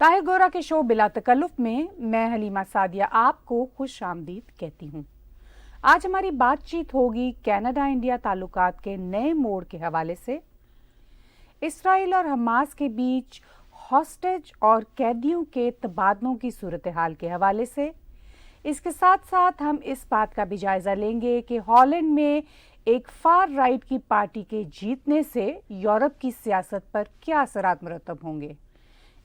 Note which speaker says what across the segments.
Speaker 1: طاہر گورا کے شو بلا تکلف میں میں حلیمہ سعدیہ آپ کو خوش آمدید کہتی ہوں۔ آج ہماری بات چیت ہوگی کینیڈا انڈیا تعلقات کے نئے موڑ کے حوالے سے، اسرائیل اور حماس کے بیچ ہاسٹیج اور قیدیوں کے تبادلوں کی صورتحال کے حوالے سے۔ اس کے ساتھ ساتھ ہم اس بات کا بھی جائزہ لیں گے کہ ہالینڈ میں ایک فار رائٹ کی پارٹی کے جیتنے سے یورپ کی سیاست پر کیا اثرات مرتب ہوں گے،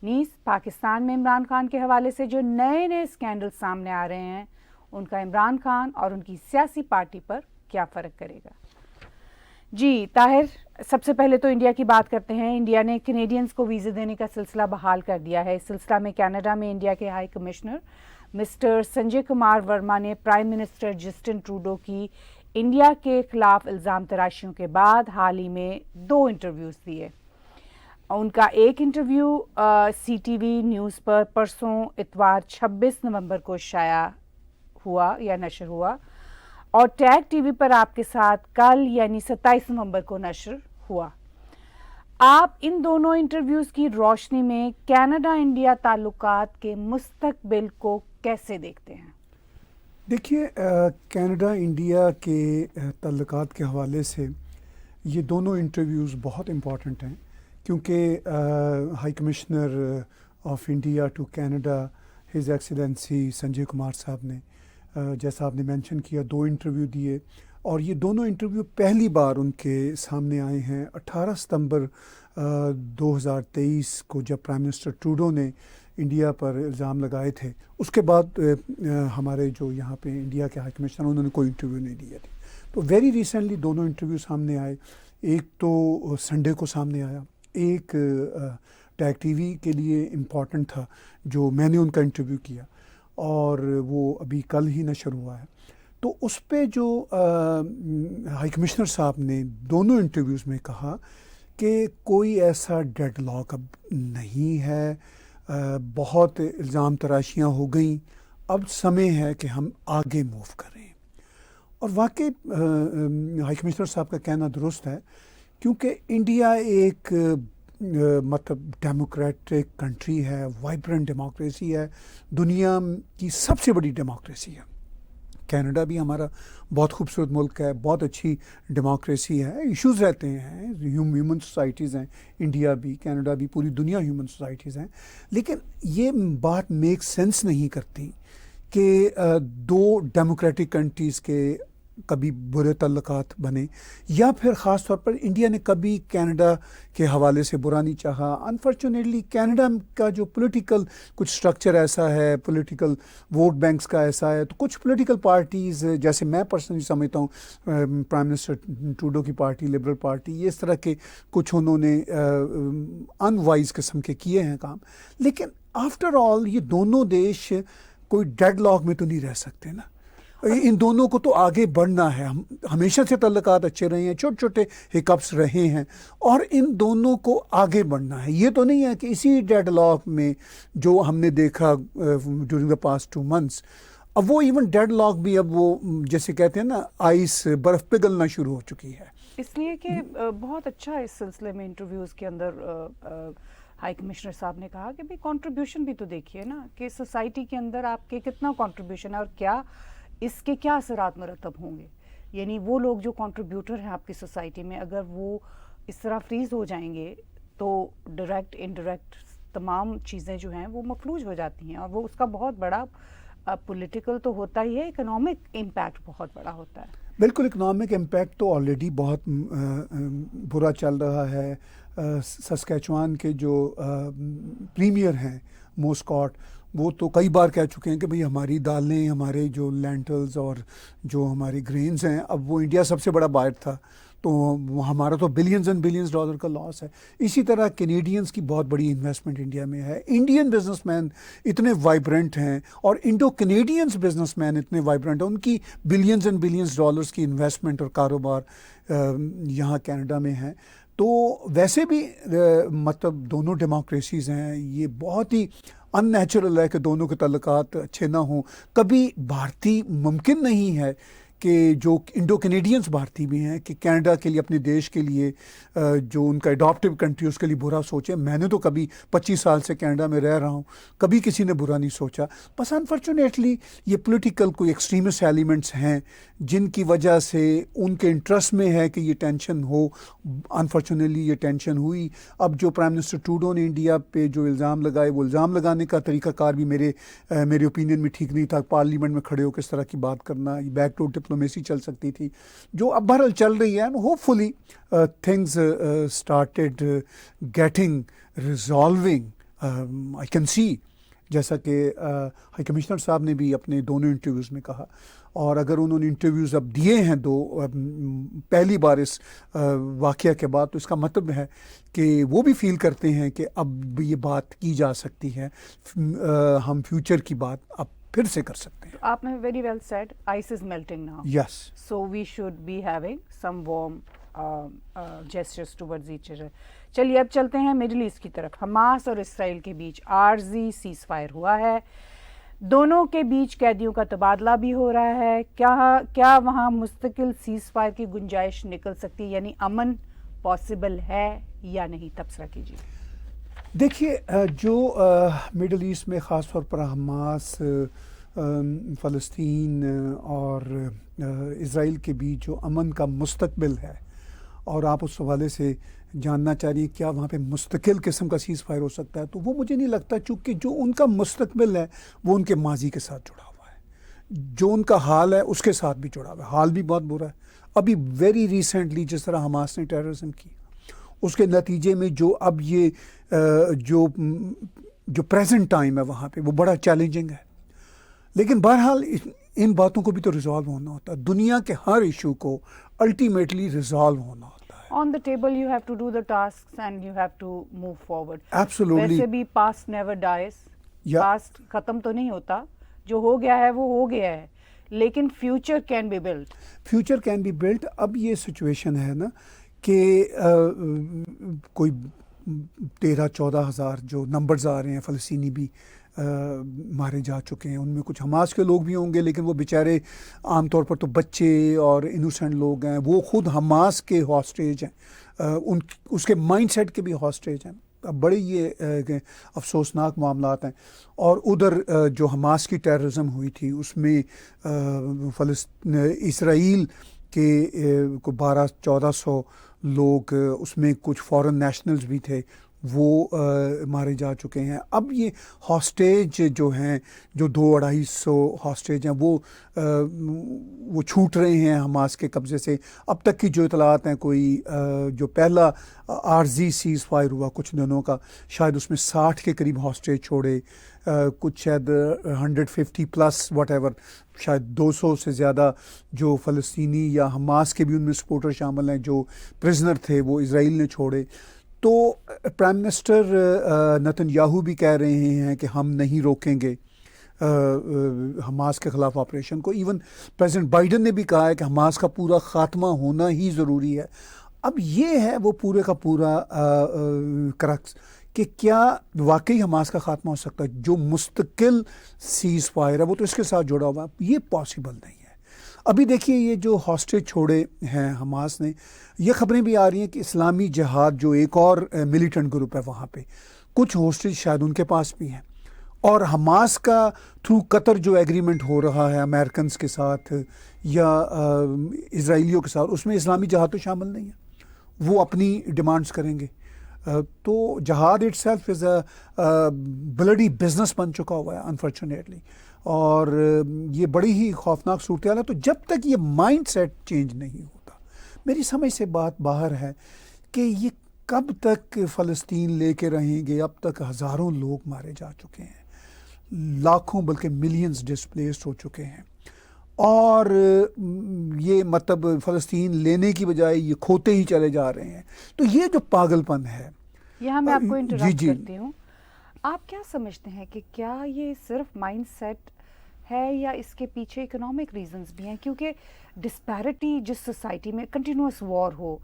Speaker 1: نیز پاکستان میں عمران خان کے حوالے سے جو نئے اسکینڈل سامنے آ رہے ہیں ان کا عمران خان اور ان کی سیاسی پارٹی پر کیا فرق کرے گا۔ جی طاہر، سب سے پہلے تو انڈیا کی بات کرتے ہیں۔ انڈیا نے کینیڈینز کو ویزے دینے کا سلسلہ بحال کر دیا ہے۔ اس سلسلہ میں کینیڈا میں انڈیا کے high commissioner mister Sanjay Kumar Verma نے پرائم منسٹر جسٹن ٹروڈو کی انڈیا کے خلاف الزام تراشیوں کے بعد حال ہی میں 2 انٹرویوز دیے۔ ان کا ایک interview C T V news پر پرسوں اتوار 26 نومبر کو شائع ہوا یا نشر ہوا، اور ٹیگ ٹی وی پر آپ کے ساتھ کل یعنی 27 نومبر کو نشر ہوا۔ آپ ان دونوں انٹرویوز کی روشنی میں کینیڈا انڈیا تعلقات کے مستقبل کو کیسے دیکھتے ہیں؟
Speaker 2: دیکھیے، کینیڈا انڈیا کے تعلقات کے حوالے سے یہ دونوں انٹرویوز بہت امپورٹنٹ ہیں، کیونکہ high commissioner of India to Canada his excellency Sanjay Kumar صاحب نے، جیسا آپ نے مینشن کیا، 2 انٹرویو دیے، اور یہ دونوں انٹرویو پہلی بار ان کے سامنے آئے ہیں 18 ستمبر 2023 کو، جب پرائم منسٹر ٹروڈو نے انڈیا پر الزام لگائے تھے۔ اس کے بعد ہمارے جو یہاں پہ انڈیا کے ہائی کمشنر انہوں نے کوئی انٹرویو نہیں دیے تھے۔ تو ویری ریسنٹلی دونوں انٹرویو سامنے آئے۔ ایک تو سنڈے کو سامنے آیا، ایک ٹیگ ٹی وی کے لیے امپورٹنٹ تھا جو میں نے ان کا انٹرویو کیا، اور وہ ابھی کل ہی نشر ہوا ہے۔ تو اس پہ جو ہائی کمشنر صاحب نے دونوں انٹرویوز میں کہا کہ کوئی ایسا ڈیڈ لاک اب نہیں ہے، بہت الزام تراشیاں ہو گئیں، اب سمے ہے کہ ہم آگے موو کریں۔ اور واقعی ہائی کمشنر صاحب کا کہنا درست ہے، کیونکہ انڈیا ایک مطلب ڈیموکریٹک کنٹری ہے، وائبرنٹ ڈیموکریسی ہے، دنیا کی سب سے بڑی ڈیموکریسی ہے۔ کینیڈا بھی ہمارا بہت خوبصورت ملک ہے، بہت اچھی ڈیموکریسی ہے، ایشوز رہتے ہیں، ہیومن سوسائٹیز ہیں، انڈیا بھی، کینیڈا بھی، پوری دنیا ہیومن سوسائٹیز ہیں، لیکن یہ بات میک سینس نہیں کرتی کہ 2 ڈیموکریٹک کنٹریز کے کبھی برے تعلقات بنے، یا پھر خاص طور پر انڈیا نے کبھی کینیڈا کے حوالے سے برا نہیں چاہا۔ انفارچونیٹلی کینیڈا کا جو پولیٹیکل کچھ سٹرکچر ایسا ہے، پولیٹیکل ووٹ بینکس کا ایسا ہے، تو کچھ پولیٹیکل پارٹیز، جیسے میں پرسنلی سمجھتا ہوں پرائم منسٹر ٹروڈو کی پارٹی، لبرل پارٹی، یہ اس طرح کے کچھ انہوں نے ان وائز قسم کے کیے ہیں کام، لیکن آفٹر آل یہ دونوں دیش کوئی ڈیڈ لاک میں تو نہیں رہ سکتے نا۔ ان دونوں کو تو آگے بڑھنا ہے، ہمیشہ سے تعلقات اچھے رہے ہیں، چھوٹے چھوٹے ہکپس رہے ہیں، اور ان دونوں کو آگے بڑھنا ہے۔ یہ تو نہیں ہے کہ اسی ڈیڈ لاک میں جو ہم نے دیکھا ڈیورنگ دا پاسٹ 2 months، اب وہ ایون ڈیڈ لاک بھی اب وہ جیسے کہتے ہیں نا آئس، برف پگھلنا شروع ہو چکی ہے۔
Speaker 1: اس لیے کہ بہت اچھا اس سلسلے میں انٹرویوز کے اندر ہائی کمشنر صاحب نے کہا کہ بھئی کنٹریبیوشن بھی تو دیکھیے نا، کہ سوسائٹی کے اندر آپ کے کتنا کنٹریبیوشن ہے، اور کیا اس کے کیا اثرات مرتب ہوں گے۔ یعنی وہ لوگ جو کنٹریبیوٹر ہیں آپ کی سوسائٹی میں، اگر وہ اس طرح فریز ہو جائیں گے تو ڈائریکٹ انڈائریکٹ تمام چیزیں جو ہیں وہ مفلوج ہو جاتی ہیں، اور وہ اس کا بہت بڑا پولیٹیکل تو ہوتا ہی ہے، اکنامک امپیکٹ بہت بڑا ہوتا ہے۔
Speaker 2: بالکل، اکنامک امپیکٹ تو آلریڈی بہت برا چل رہا ہے۔ سسکیچوان کے جو پریمیئر ہیں موسکاٹ، وہ تو کئی بار کہہ چکے ہیں کہ بھئی ہماری دالیں، ہمارے جو لینٹلز اور جو ہمارے گرینز ہیں، اب وہ انڈیا سب سے بڑا بائر تھا، تو ہمارا تو بلینز اینڈ بلینز ڈالر کا لاس ہے۔ اسی طرح کینیڈینز کی بہت بڑی انویسٹمنٹ انڈیا میں ہے۔ انڈین بزنس مین اتنے وائبرنٹ ہیں، اور انڈو کینیڈینز بزنس مین اتنے وائبرنٹ ہیں، ان کی بلینز اینڈ بلینز ڈالرز کی انویسٹمنٹ اور کاروبار یہاں کینیڈا میں ہے۔ تو ویسے بھی مطلب دونوں ڈیموکریسیز ہیں، یہ بہت ہی ان نیچرل ہے کہ دونوں کے تعلقات اچھے نہ ہوں۔ کبھی بھارتی ممکن نہیں ہے کہ جو انڈو کینیڈینس بھارتی بھی ہیں کہ کینیڈا کے لیے اپنے دیش کے لیے جو ان کا اڈاپٹیو کنٹری اس کے لیے برا سوچے. میں نے تو کبھی 25 سال سے کینیڈا میں رہ رہا ہوں, کبھی کسی نے برا نہیں سوچا. بس انفارچونیٹلی یہ پولیٹیکل کوئی ایکسٹریمسٹ ایلیمنٹس ہیں جن کی وجہ سے ان کے انٹرسٹ میں ہے کہ یہ ٹینشن ہو. انفارچونیٹلی یہ ٹینشن ہوئی. اب جو پرائم منسٹر ٹروڈو نے انڈیا پہ جو الزام لگائے, وہ الزام لگانے کا طریقہ کار بھی میرے اوپینین میں ٹھیک نہیں تھا. پارلیمنٹ میں کھڑے ہو کس طرح کی بات کرنا, یہ بیک ڈور ڈپلومیسی چل سکتی تھی جو اب بہرحال چل رہی ہے. Hope fully things started getting resolving. I can see, جیسا کہ ہائی کمشنر صاحب نے بھی اپنے دونوں انٹرویوز میں کہا, اور اگر انہوں نے انٹرویوز اب دیے ہیں پہلی بار اس واقعہ کے بعد, تو اس کا مطلب ہے کہ وہ بھی فیل کرتے ہیں کہ اب یہ بات کی جا سکتی ہے, ہم فیوچر کی بات اب پھر سے کر سکتے ہیں.
Speaker 1: آپ نے very well said, ice is melting now.
Speaker 2: Yes.
Speaker 1: So we should be having some warm gestures towards each other. چلیے اب چلتے ہیں مڈل ایسٹ کی طرف. حماس اور اسرائیل کے بیچ عارضی سیز فائر ہوا ہے. دونوں کے بیچ قیدیوں کا تبادلہ بھی ہو رہا ہے. کیا وہاں مستقل سیز فائر کی گنجائش نکل سکتی ہے, یعنی امن پاسبل ہے یا نہیں؟ تبصرہ کیجیے.
Speaker 2: دیکھیے, جو مڈل ایسٹ میں خاص طور پر حماس, فلسطین اور اسرائیل کے بیچ جو امن کا مستقبل ہے, اور آپ اس حوالے سے جاننا چاہ رہی ہیں کیا وہاں پہ مستقل قسم کا سیز فائر ہو سکتا ہے, تو وہ مجھے نہیں لگتا, چونکہ جو ان کا مستقبل ہے وہ ان کے ماضی کے ساتھ جڑا ہوا ہے. جو ان کا حال ہے اس کے ساتھ بھی جڑا ہوا ہے. حال بھی بہت برا ہے. ابھی ویری ریسنٹلی جس طرح حماس نے ٹیررزم کی, اس کے نتیجے میں جو اب یہ جو پریزنٹ ٹائم ہے وہاں پہ وہ بڑا چیلنجنگ ہے. لیکن بہرحال ان باتوں کو بھی تو ریزالو ہونا ہوتا ہے. دنیا کے ہر ایشو کو الٹیمیٹلی ریزالو ہونا ہوتا ہے.
Speaker 1: On the table you have to do the tasks and you have to move forward.
Speaker 2: Absolutely.
Speaker 1: ویسے بھی past never dies. past ختم تو نہیں ہوتا, جو ہو گیا ہے وہ ہو گیا ہے, لیکن future can be built.
Speaker 2: Future can be built. اب یہ سچویشن ہے نا کہ کوئی 13-14 ہزار جو نمبرز آ رہے ہیں, فلسطینی بھی مارے جا چکے ہیں. ان میں کچھ حماس کے لوگ بھی ہوں گے, لیکن وہ بیچارے عام طور پر تو بچے اور انوسینٹ لوگ ہیں. وہ خود حماس کے ہاسٹیج ہیں, اس کے مائنڈ سیٹ کے بھی ہاسٹیج ہیں. بڑے یہ افسوسناک معاملات ہیں. اور ادھر جو حماس کی ٹیررزم ہوئی تھی اس میں اسرائیل کے 1200-1400 لوگ, اس میں کچھ فورن نیشنلز بھی تھے, وہ مارے جا چکے ہیں. اب یہ ہاسٹیج جو ہیں, جو 200-250 ہاسٹیج ہیں, وہ چھوٹ رہے ہیں حماس کے قبضے سے. اب تک کی جو اطلاعات ہیں, کوئی جو پہلا عارضی سیز فائر ہوا کچھ دنوں کا, شاید اس میں 60 کے قریب ہاسٹیج چھوڑے, کچھ شاید 150 پلس واٹ ایور, شاید 200 سے زیادہ جو فلسطینی یا حماس کے بھی ان میں سپورٹر شامل ہیں جو پرزنر تھے, وہ اسرائیل نے چھوڑے. تو پرائم منسٹر نتن یاہو بھی کہہ رہے ہیں کہ ہم نہیں روکیں گے حماس کے خلاف آپریشن کو. ایون پریزیڈنٹ بائیڈن نے بھی کہا ہے کہ حماس کا پورا خاتمہ ہونا ہی ضروری ہے. اب یہ ہے وہ پورے کا پورا کرکس کہ کیا واقعی حماس کا خاتمہ ہو سکتا ہے. جو مستقل سیز فائر ہے وہ تو اس کے ساتھ جڑا ہوا ہے, یہ پاسبل نہیں ہے. ابھی دیکھیے یہ جو ہاسٹیج چھوڑے ہیں حماس نے, یہ خبریں بھی آ رہی ہیں کہ اسلامی جہاد جو ایک اور ملیٹنٹ گروپ ہے وہاں پہ کچھ ہاسٹیج شاید ان کے پاس بھی ہیں. اور حماس کا تھرو قطر جو ایگریمنٹ ہو رہا ہے امریکنز کے ساتھ یا اسرائیلیوں کے ساتھ, اس میں اسلامی جہاد تو شامل نہیں ہے. وہ اپنی ڈیمانڈز کریں گے. تو جہاد itself is a bloody business بن چکا ہوا ہے انفارچونیٹلی, اور یہ بڑی ہی خوفناک صورتحال ہے. تو جب تک یہ مائنڈ سیٹ چینج نہیں ہوتا, میری سمجھ سے بات باہر ہے کہ یہ کب تک فلسطین لے کے رہیں گے. اب تک ہزاروں لوگ مارے جا چکے ہیں, لاکھوں بلکہ ملینز ڈسپلیسڈ ہو چکے ہیں, اور یہ مطلب فلسطین لینے کی بجائے یہ کھوتے ہی چلے جا رہے ہیں. تو یہ جو پاگل پن ہے,
Speaker 1: یہاں میں آپ کو انٹرپٹ کرتی ہوں. آپ کیا سمجھتے ہیں کہ کیا یہ صرف مائنڈ سیٹ ہے یا اس کے پیچھے اکنامک ریزنز بھی ہیں؟ کیونکہ ڈسپیرٹی جس سوسائٹی میں کنٹینیوس وار ہو,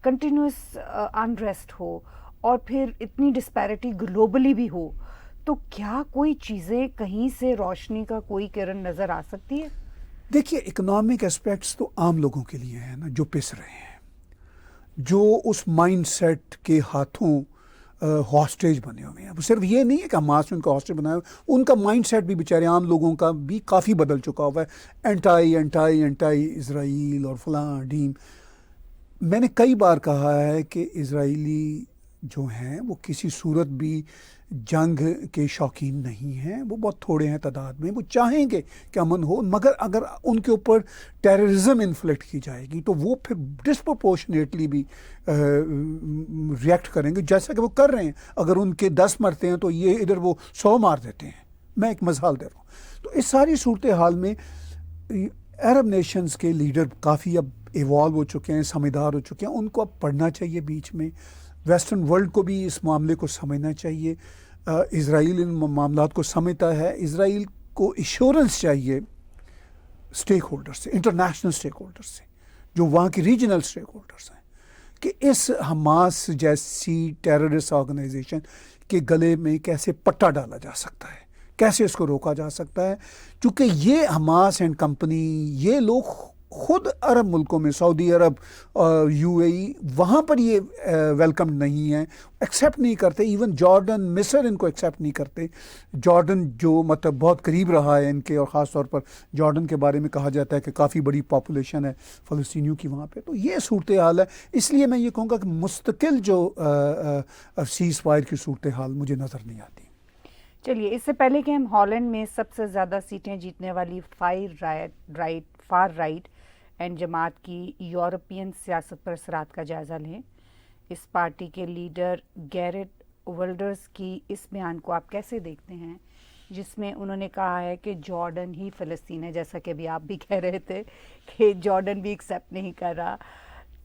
Speaker 1: کنٹینیوس انریسٹ ہو, اور پھر اتنی ڈسپیرٹی گلوبلی بھی ہو, تو کیا کوئی چیزیں کہیں سے روشنی کا کوئی کرن نظر آ سکتی ہے؟
Speaker 2: دیکھیے اکنامک اسپیکٹس تو عام لوگوں کے لیے ہیں نا، جو پس رہے ہیں، جو اس مائنڈ سیٹ کے ہاتھوں ہاسٹیج بنے ہوئے ہیں. صرف یہ نہیں ہے کہ حماس نے ان کا ہاسٹیج بنایا ہوا، ان کا مائنڈ سیٹ بھی بیچارے عام لوگوں کا بھی کافی بدل چکا ہوا ہے. اینٹائی اسرائیل اور فلاں ڈیم. میں نے کئی بار کہا ہے کہ اسرائیلی جو ہیں وہ کسی صورت بھی جنگ کے شوقین نہیں ہیں، وہ بہت تھوڑے ہیں تعداد میں، وہ چاہیں گے کہ امن ہو، مگر اگر ان کے اوپر ٹیررزم انفلیکٹ کی جائے گی تو وہ پھر ڈسپرپورشنیٹلی بھی ریئیکٹ کریں گے، جیسا کہ وہ کر رہے ہیں. اگر ان کے 10 مرتے ہیں تو یہ ادھر وہ 100 مار دیتے ہیں. میں ایک مثال دے رہا ہوں. تو اس ساری صورتحال میں عرب نیشنز کے لیڈر کافی اب ایوالو ہو چکے ہیں، سمجھدار ہو چکے ہیں. ان کو اب پڑھنا چاہیے بیچ میں، ویسٹرن ورلڈ کو بھی اس معاملے کو سمجھنا چاہیے. اسرائیل ان معاملات کو سمجھتا ہے. اسرائیل کو ایشورنس چاہیے اسٹیک ہولڈر سے، انٹرنیشنل اسٹیک ہولڈر سے، جو وہاں کے ریجنل اسٹیک ہولڈرس ہیں، کہ اس حماس جیسی ٹیررسٹ آرگنائزیشن کے گلے میں کیسے پٹا ڈالا جا سکتا ہے، کیسے اس کو روکا جا سکتا ہے. چونکہ یہ حماس اینڈ کمپنی، یہ لوگ خود عرب ملکوں میں، سعودی عرب، UAE، وہاں پر یہ ویلکم نہیں ہے، ایکسیپٹ نہیں کرتے. ایون جارڈن، مصر ان کو ایکسیپٹ نہیں کرتے. جارڈن جو مطلب بہت قریب رہا ہے ان کے، اور خاص طور پر جارڈن کے بارے میں کہا جاتا ہے کہ کافی بڑی پاپولیشن ہے فلسطینیوں کی وہاں پہ. تو یہ صورتحال ہے. اس لیے میں یہ کہوں گا کہ مستقل جو سیز فائر کی صورتحال مجھے نظر نہیں آتی.
Speaker 1: چلیے، اس سے پہلے کہ ہم ہالینڈ میں سب سے زیادہ سیٹیں جیتنے والی فار رائٹ اینڈ جماعت کی یورپین سیاست پر اثرات کا جائزہ لیں، اس پارٹی کے لیڈر گیرٹ ولڈرز کی اس بیان کو آپ کیسے دیکھتے ہیں، جس میں انہوں نے کہا ہے کہ جارڈن ہی فلسطین ہے، جیسا کہ ابھی آپ بھی کہہ رہے تھے کہ جارڈن بھی ایکسیپٹ نہیں کر رہا،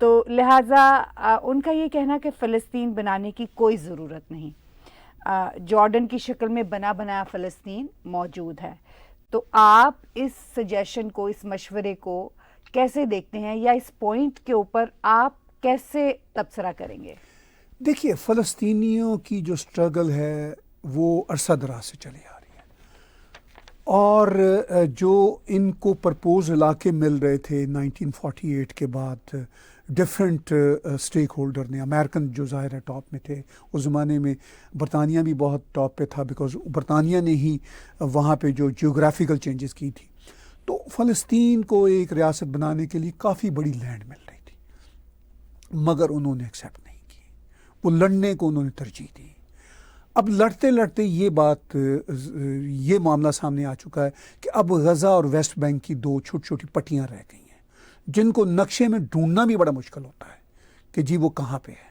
Speaker 1: تو لہٰذا ان کا یہ کہنا کہ فلسطین بنانے کی کوئی ضرورت نہیں، جارڈن کی شکل میں بنا بنایا فلسطین موجود ہے. تو آپ اس سجیشن کو، اس مشورے کو کیسے دیکھتے ہیں، یا اس پوائنٹ کے اوپر آپ کیسے تبصرہ کریں گے؟
Speaker 2: دیکھیے، فلسطینیوں کی جو سٹرگل ہے وہ عرصہ دراز سے چلی آ رہی ہے، اور جو ان کو پرپوز علاقے مل رہے تھے 1948 کے بعد ڈفرینٹ اسٹیک ہولڈر نے، امریکن جو ظاہر ہے ٹاپ میں تھے اس زمانے میں، برطانیہ بھی بہت ٹاپ پہ تھا، بیکاز برطانیہ نے ہی وہاں پہ جو جیوگرافیکل چینجز کی تھی. تو فلسطین کو ایک ریاست بنانے کے لیے کافی بڑی لینڈ مل رہی تھی، مگر انہوں نے ایکسیپٹ نہیں کی. وہ لڑنے کو انہوں نے ترجیح دی. اب لڑتے لڑتے یہ معاملہ سامنے آ چکا ہے کہ اب غزہ اور ویسٹ بینک کی 2 چھوٹی چھوٹی پٹیاں رہ گئی ہیں، جن کو نقشے میں ڈھونڈنا بھی بڑا مشکل ہوتا ہے کہ جی وہ کہاں پہ ہے.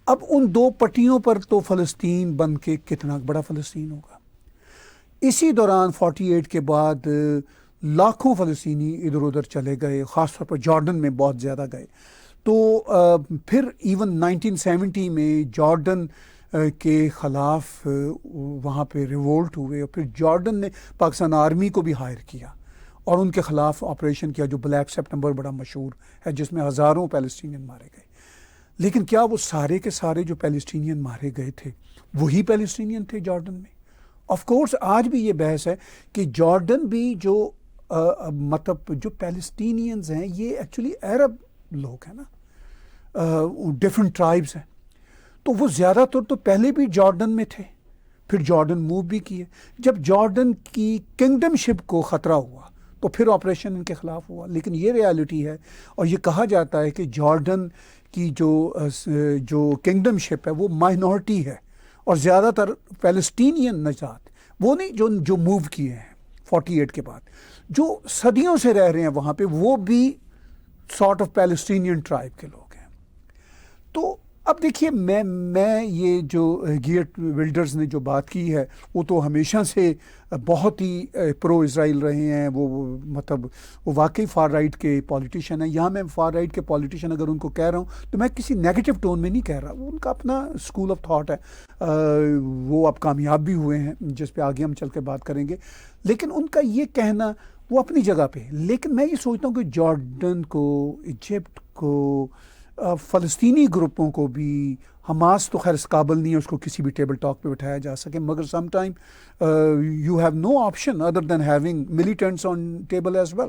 Speaker 2: اب ان 2 پٹیوں پر تو فلسطین بن کے کتنا بڑا فلسطین ہوگا. اسی دوران 48 کے بعد لاکھوں فلسطینی ادھر ادھر چلے گئے، خاص طور پر جارڈن میں بہت زیادہ گئے. تو پھر ایون 1970 میں جارڈن کے خلاف وہاں پہ ریوولٹ ہوئے، اور پھر جارڈن نے پاکستان آرمی کو بھی ہائر کیا اور ان کے خلاف آپریشن کیا، جو بلیک سپٹمبر بڑا مشہور ہے، جس میں ہزاروں پیلسٹینین مارے گئے. لیکن کیا وہ سارے کے سارے جو پیلسٹینین مارے گئے تھے وہی پیلسٹینین تھے جارڈن میں؟ آف کورس آج بھی یہ بحث ہے کہ جارڈن بھی جو مطلب جو پیلسٹینینز ہیں یہ ایکچولی عرب لوگ ہیں نا، ڈفرینٹ ٹرائبس ہیں. تو وہ زیادہ تر تو پہلے بھی جارڈن میں تھے، پھر جارڈن موو بھی کیے. جب جارڈن کی کنگڈم شپ کو خطرہ ہوا تو پھر آپریشن ان کے خلاف ہوا. لیکن یہ ریالٹی ہے، اور یہ کہا جاتا ہے کہ جارڈن کی جو کنگڈم شپ ہے وہ مائنورٹی ہے، اور زیادہ تر پیلسٹینین نژاد وہ نہیں جو موو کیے ہیں 48 کے بعد، جو صدیوں سے رہ رہے ہیں وہاں پہ، وہ بھی سارٹ آف پیلسٹینین ٹرائب کے لوگ ہیں. تو اب دیکھیے، میں یہ جو گیرٹ ولڈرز نے جو بات کی ہے وہ تو ہمیشہ سے بہت ہی پرو اسرائیل رہے ہیں. وہ مطلب وہ واقعی فار رائٹ کے پولیٹیشین ہیں. یہاں میں فار رائٹ کے پولیٹیشین اگر ان کو کہہ رہا ہوں تو میں کسی نیگیٹو ٹون میں نہیں کہہ رہا. وہ ان کا اپنا اسکول آف تھاٹ ہے، وہ اب کامیاب بھی ہوئے ہیں، جس پہ آگے ہم چل کے بات کریں گے. لیکن ان کا یہ کہنا وہ اپنی جگہ پہ. لیکن میں یہ سوچتا ہوں کہ جارڈن کو، ایجپٹ کو، فلسطینی گروپوں کو بھی، حماس تو خیر اس قابل نہیں ہے اس کو کسی بھی ٹیبل ٹاک پہ بٹھایا جا سکے، مگر some time you have no option other than having militants on table as well.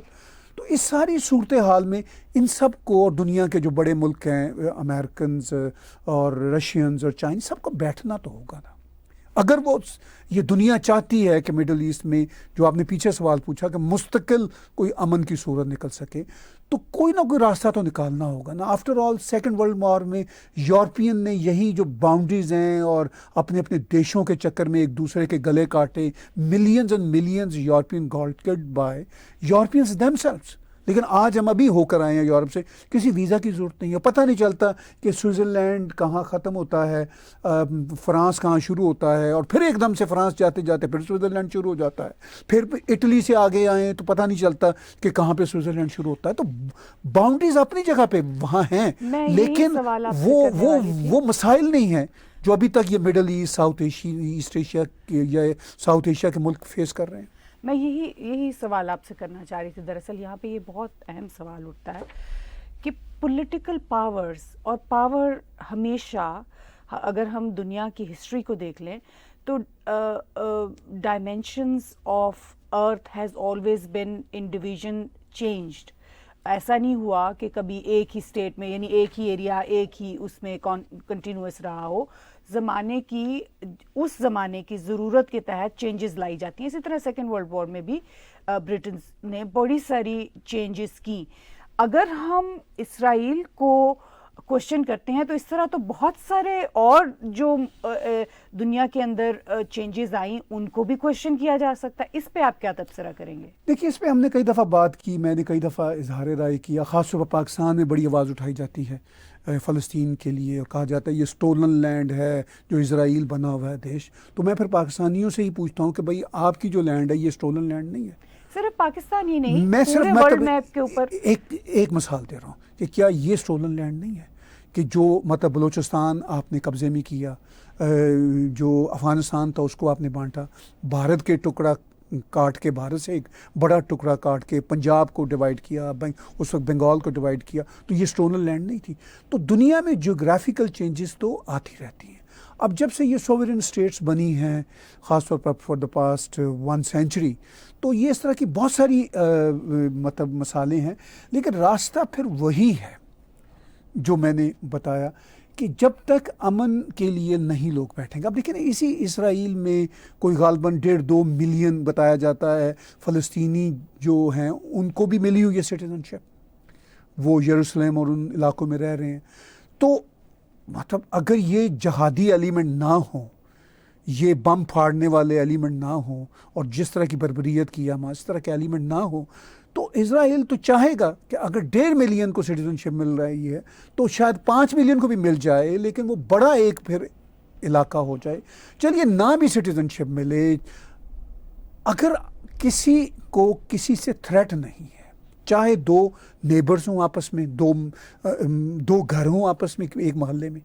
Speaker 2: تو اس ساری صورتحال میں ان سب کو، اور دنیا کے جو بڑے ملک ہیں امریکنز اور رشینز اور چائنیز، سب کو بیٹھنا تو ہوگا نا. اگر وہ یہ دنیا چاہتی ہے کہ مڈل ایسٹ میں، جو آپ نے پیچھے سوال پوچھا، کہ مستقل کوئی امن کی صورت نکل سکے، تو کوئی نہ کوئی راستہ تو نکالنا ہوگا نا. After all second world war میں یورپین نے یہی جو باؤنڈریز ہیں اور اپنے اپنے دیشوں کے چکر میں ایک دوسرے کے گلے کاٹے. Millions and millions European got killed by Europeans them سیلفز. لیکن آج ہم ابھی ہو کر آئے ہیں یورپ سے، کسی ویزا کی ضرورت نہیں ہے. پتہ نہیں چلتا کہ سوئٹزرلینڈ کہاں ختم ہوتا ہے، فرانس کہاں شروع ہوتا ہے، اور پھر ایک دم سے فرانس جاتے جاتے پھر سوئٹزرلینڈ شروع ہو جاتا ہے. پھر اٹلی سے آگے آئیں تو پتہ نہیں چلتا کہ کہاں پہ سوئٹزرلینڈ شروع ہوتا ہے. تو باؤنڈریز اپنی جگہ پہ وہاں ہیں، لیکن وہ مسائل نہیں ہیں جو ابھی تک یہ مڈل ایسٹ، ایسٹ ایشیا یا ساؤتھ ایشیا کے ملک فیس کر رہے ہیں.
Speaker 1: میں یہی سوال آپ سے کرنا چاہ رہی تھی. دراصل یہاں پہ یہ بہت اہم سوال اٹھتا ہے کہ پولیٹیکل پاورز اور پاور ہمیشہ، اگر ہم دنیا کی ہسٹری کو دیکھ لیں تو dimensions of earth has always been in division changed. ایسا نہیں ہوا کہ کبھی ایک ہی اسٹیٹ میں، یعنی ایک ہی ایریا، ایک ہی اس میں کنٹینیوس رہا ہو. اس زمانے کی ضرورت کے تحت چینجز لائی جاتی ہیں. اسی طرح سیکنڈ ورلڈ وار میں بھی برٹن نے بڑی ساری چینجز کی. اگر ہم اسرائیل کو کوشچن کرتے ہیں تو اس طرح تو بہت سارے اور جو دنیا کے اندر چینجز آئیں ان کو بھی کوشچن کیا جا سکتا ہے. اس پہ آپ کیا تبصرہ کریں گے؟
Speaker 2: دیکھیے، اس پہ ہم نے کئی دفعہ بات کی، میں نے کئی دفعہ اظہار رائے کیا. خاص طور پر پاکستان میں بڑی آواز اٹھائی جاتی ہے فلسطین کے لیے، اور کہا جاتا ہے یہ سٹولن لینڈ ہے جو اسرائیل بنا ہوا ہے دیش. تو میں پھر پاکستانیوں سے ہی پوچھتا ہوں کہ بھائی آپ کی جو لینڈ ہے یہ سٹولن لینڈ نہیں ہے.
Speaker 1: صرف پاکستان ہی نہیں،
Speaker 2: میں صرف
Speaker 1: پورے ورلڈ میپ کے اوپر
Speaker 2: ایک مثال دے رہا ہوں کہ کیا یہ سٹولن لینڈ نہیں ہے کہ جو مطلب بلوچستان آپ نے قبضے میں کیا، جو افغانستان تھا اس کو آپ نے بانٹا، بھارت کے ٹکڑا کاٹ کے، بھارت سے ایک بڑا ٹکڑا کاٹ کے پنجاب کو ڈیوائیڈ کیا، اس وقت بنگال کو ڈیوائیڈ کیا. تو یہ سٹولن لینڈ نہیں تھی. تو دنیا میں جیوگرافیکل چینجز تو آتی رہتی ہیں. اب جب سے یہ سوورن اسٹیٹس بنی ہیں، خاص طور پر فار دا پاسٹ 1 سینچری، تو یہ اس طرح کی بہت ساری مطلب مسائلیں ہیں. لیکن راستہ پھر وہی ہے جو میں نے بتایا کہ جب تک امن کے لیے نہیں لوگ بیٹھیں گے. اب لیکن اسی اسرائیل میں کوئی غالباً 1.5-2 ملین بتایا جاتا ہے فلسطینی جو ہیں، ان کو بھی ملی ہوئی ہے سٹیزن شپ، وہ یروشلم اور ان علاقوں میں رہ رہے ہیں. تو مطلب اگر یہ جہادی ایلیمنٹ نہ ہوں، یہ بم پھاڑنے والے ایلیمنٹ نہ ہوں، اور جس طرح کی بربریت کی ہم اس طرح کے ایلیمنٹ نہ ہوں، تو اسرائیل تو چاہے گا کہ اگر 1.5 ملین کو سٹیزن شپ مل رہی ہے تو شاید 5 ملین کو بھی مل جائے، لیکن وہ بڑا ایک پھر علاقہ ہو جائے. چلیے نہ بھی سٹیزن شپ ملے، اگر کسی کو کسی سے تھریٹ نہیں ہے، چاہے 2 نیبرز ہوں آپس میں، دو گھر ہوں آپس میں ایک محلے میں،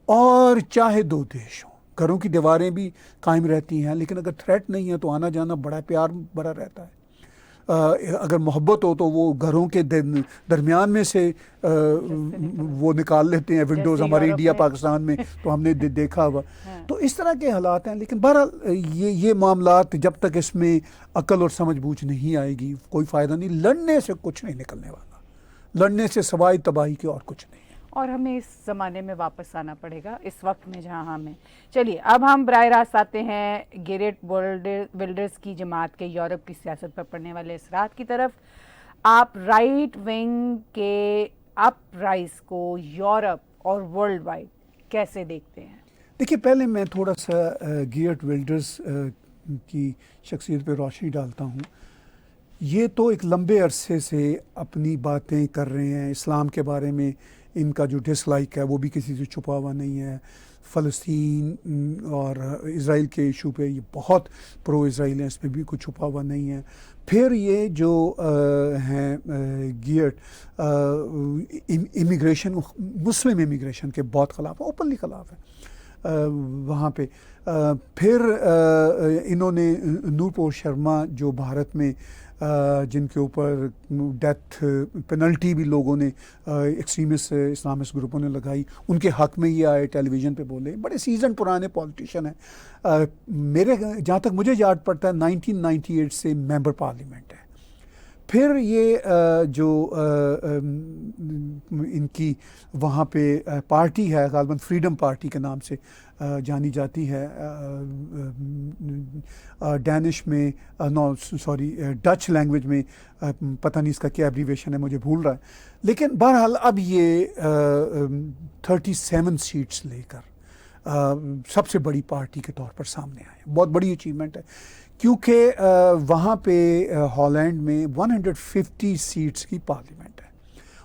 Speaker 2: اور چاہے 2 دیش ہوں، گھروں کی دیواریں بھی قائم رہتی ہیں، لیکن اگر تھریٹ نہیں ہے تو آنا جانا بڑا پیار بڑا رہتا ہے. اگر محبت ہو تو وہ گھروں کے درمیان میں سے وہ نکال لیتے ہیں ونڈوز. ہمارے انڈیا پاکستان میں تو ہم نے دیکھا ہوا. تو اس طرح کے حالات ہیں. لیکن بہرحال یہ معاملات جب تک اس میں عقل اور سمجھ بوجھ نہیں آئے گی کوئی فائدہ نہیں. لڑنے سے کچھ نہیں نکلنے والا، لڑنے سے سوائے تباہی کے اور کچھ نہیں.
Speaker 1: اور ہمیں اس زمانے میں واپس آنا پڑے گا، اس وقت میں جہاں ہمیں. چلیے اب ہم براہ راست آتے ہیں گیرٹ ولڈرز کی جماعت کے یورپ کی سیاست پر پڑنے والے اثرات کی طرف. آپ رائٹ ونگ کے اپ رائز کو یورپ اور ورلڈ وائڈ کیسے دیکھتے ہیں؟
Speaker 2: دیکھیے، پہلے میں تھوڑا سا گیرٹ ولڈرز کی شخصیت پہ روشنی ڈالتا ہوں. یہ تو ایک لمبے عرصے سے اپنی باتیں کر رہے ہیں. اسلام کے بارے میں ان کا جو ڈس لائک ہے وہ بھی کسی سے چھپا ہوا نہیں ہے. فلسطین اور اسرائیل کے ایشو پہ یہ بہت پرو اسرائیل ہیں، اس میں بھی کچھ چھپا ہوا نہیں ہے. پھر یہ جو ہیں گیٹ امیگریشن، مسلم امیگریشن کے بہت خلاف ہیں، اوپنلی خلاف ہیں وہاں پہ. پھر انہوں نے نورپور شرما جو بھارت میں جن کے اوپر ڈیتھ پینلٹی بھی لوگوں نے ایکسٹریمسٹ اسلامسٹ گروپوں نے لگائی، ان کے حق میں یہ آئے، ٹیلی ویژن پہ بولے، بڑے سیزن پرانے پولیٹیشین ہیں. میرے جہاں تک مجھے یاد پڑتا ہے 1998 سے ممبر پارلیمنٹ ہے. پھر یہ جو ان کی وہاں پہ پارٹی ہے غالباً فریڈم پارٹی کے نام سے جانی جاتی ہے، ڈینش میں ڈچ لینگویج میں پتہ نہیں اس کا کیا ایبریویشن ہے، مجھے بھول رہا ہے. لیکن بہرحال اب یہ 37 سیٹس لے کر سب سے بڑی پارٹی کے طور پر سامنے آئے. بہت بڑی اچیومنٹ ہے، کیونکہ وہاں پہ ہالینڈ میں 150 سیٹس کی پارلیمنٹ ہے،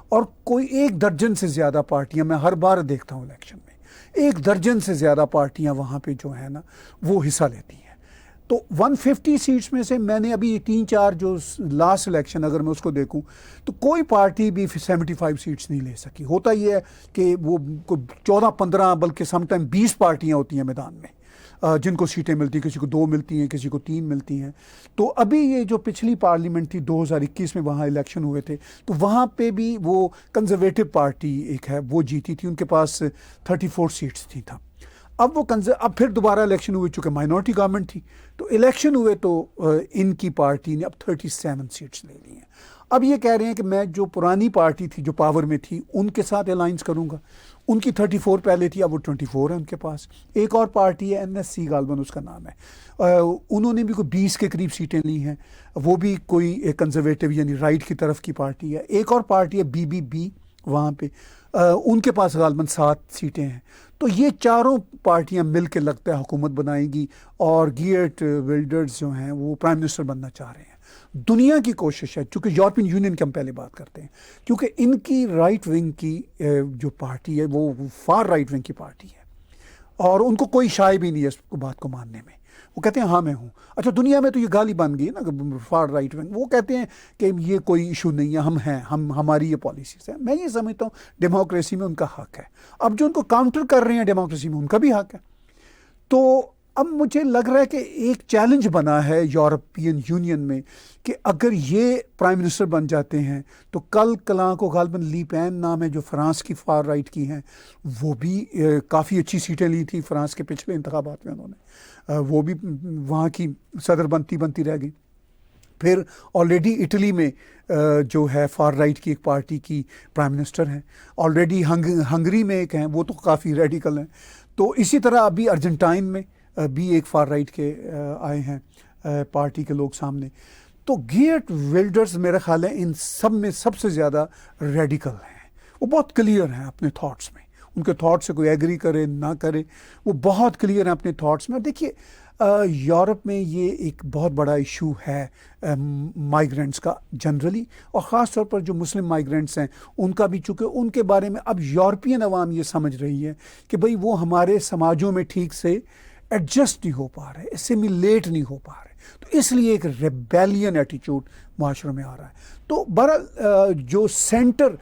Speaker 2: اور کوئی 1 درجن سے زیادہ پارٹیاں، میں ہر بار دیکھتا ہوں الیکشن میں 1 درجن سے زیادہ پارٹیاں وہاں پہ جو ہیں نا وہ حصہ لیتی ہیں. تو 150 سیٹس میں سے میں نے ابھی 3-4 جو لاسٹ الیکشن اگر میں اس کو دیکھوں تو کوئی پارٹی بھی 75 سیٹس نہیں لے سکی. ہوتا یہ ہے کہ وہ 14-15 بلکہ سم ٹائم 20 پارٹیاں ہوتی ہیں میدان میں جن کو سیٹیں ملتی ہیں، کسی کو 2 ملتی ہیں، کسی کو 3 ملتی ہیں. تو ابھی یہ جو پچھلی پارلیمنٹ تھی 2021 میں وہاں الیکشن ہوئے تھے، تو وہاں پہ بھی وہ کنزرویٹو پارٹی ایک ہے وہ جیتی تھی، ان کے پاس 34 سیٹس تھی تھا. اب پھر دوبارہ الیکشن ہوئے، چونکہ مائنورٹی گورنمنٹ تھی تو الیکشن ہوئے تو ان کی پارٹی نے اب 37 سیٹس لے لی ہیں. اب یہ کہہ رہے ہیں کہ میں جو پرانی پارٹی تھی جو پاور میں تھی ان کے ساتھ الائنس کروں گا. ان کی 34 پہلے تھی، اب وہ 24 ہے ان کے پاس. ایک اور پارٹی ہے NSC غالباً اس کا نام ہے، انہوں نے بھی کوئی 20 کے قریب سیٹیں لی ہیں، وہ بھی کوئی کنزرویٹو یعنی رائٹ کی طرف کی پارٹی ہے. ایک اور پارٹی ہے BBB وہاں پہ، ان کے پاس غالباً 7 سیٹیں ہیں. تو یہ چاروں پارٹیاں مل کے لگتا ہے حکومت بنائیں گی، اور گیئرٹ ولڈرز جو ہیں وہ پرائم منسٹر بننا چاہ رہے ہیں. دنیا کی کوشش ہے، چونکہ یورپین یونین کی ہم پہلے بات کرتے ہیں، کیونکہ ان کی رائٹ ونگ کی جو پارٹی ہے وہ فار رائٹ ونگ کی پارٹی ہے، اور ان کو کوئی شائع بھی نہیں ہے اس بات کو ماننے میں. وہ کہتے ہیں ہاں میں ہوں. اچھا دنیا میں تو یہ گالی بن گئی ہے نا فار رائٹ ونگ، وہ کہتے ہیں کہ یہ کوئی ایشو نہیں ہے، ہم ہیں، ہماری یہ پالیسیز ہیں. میں یہ سمجھتا ہوں ڈیموکریسی میں ان کا حق ہے. اب جو ان کو کاؤنٹر کر رہے ہیں ڈیموکریسی میں ان کا بھی حق ہے. تو اب مجھے لگ رہا ہے کہ ایک چیلنج بنا ہے یورپین یونین میں کہ اگر یہ پرائم منسٹر بن جاتے ہیں تو کل کلاں کو غالباً لی پین نام ہے جو فرانس کی فار رائٹ کی ہیں، وہ بھی کافی اچھی سیٹیں لی تھی فرانس کے پچھلے انتخابات میں، انہوں نے وہ بھی وہاں کی صدر بنتی رہ گئی. پھر آلریڈی اٹلی میں جو ہے فار رائٹ کی ایک پارٹی کی پرائم منسٹر ہیں. آلریڈی ہنگری میں ایک ہیں، وہ تو کافی ریڈیکل ہیں. تو اسی طرح ابھی ارجنٹائن میں بھی ایک فار رائٹ کے آئے ہیں پارٹی کے لوگ سامنے. تو گیئرٹ ولڈرز میرا خیال ہے ان سب میں سب سے زیادہ ریڈیکل ہیں. وہ بہت کلیئر ہیں اپنے تھاٹس میں، ان کے تھاٹ سے کوئی ایگری کرے نہ کرے وہ بہت کلیئر ہیں اپنے تھاٹس میں. اور دیکھیے یورپ میں یہ ایک بہت بڑا ایشو ہے مائیگرینٹس کا جنرلی، اور خاص طور پر جو مسلم مائیگرینٹس ہیں ان کا بھی، چونکہ ان کے بارے میں اب یورپین عوام یہ سمجھ رہی ہے کہ بھئی وہ ہمارے سماجوں میں ٹھیک سے ایڈجسٹ نہیں ہو پا رہے، اسیمیلیٹ نہیں ہو پا رہے. تو اس لیے ایک ریبیلین ایٹیچیوڈ معاشرے میں آ رہا ہے. تو بہرحال جو سینٹر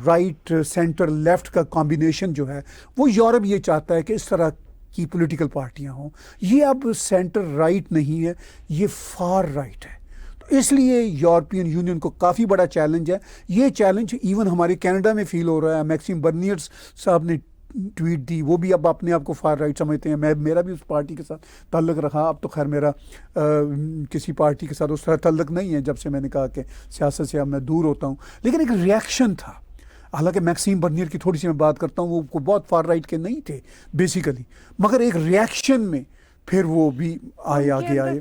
Speaker 2: رائٹ سینٹر لیفٹ کا کمبینیشن جو ہے وہ یورپ یہ چاہتا ہے کہ اس طرح کی پولیٹیکل پارٹیاں ہوں. یہ اب سینٹر رائٹ نہیں ہے، یہ فار رائٹ ہے. تو اس لیے یورپین یونین کو کافی بڑا چیلنج ہے. یہ چیلنج ایون ہمارے کینیڈا میں فیل ہو رہا ہے. میکسیم برنیئرز صاحب نے ٹویٹ دی، وہ بھی اب اپنے آپ کو فار رائٹ سمجھتے ہیں. میرا بھی اس پارٹی کے ساتھ تعلق رہا. اب تو خیر میرا کسی پارٹی کے ساتھ اس طرح تعلق نہیں ہے جب سے میں نے کہا کہ سیاست سے اب میں دور ہوتا ہوں. لیکن ایک ریئیکشن تھا. حالانکہ میکسیم برنیئر کی تھوڑی سی میں بات کرتا ہوں، وہ بہت فار رائٹ کے نہیں تھے بیسیکلی، مگر ایک ریئیکشن میں پھر وہ بھی آگے آئے.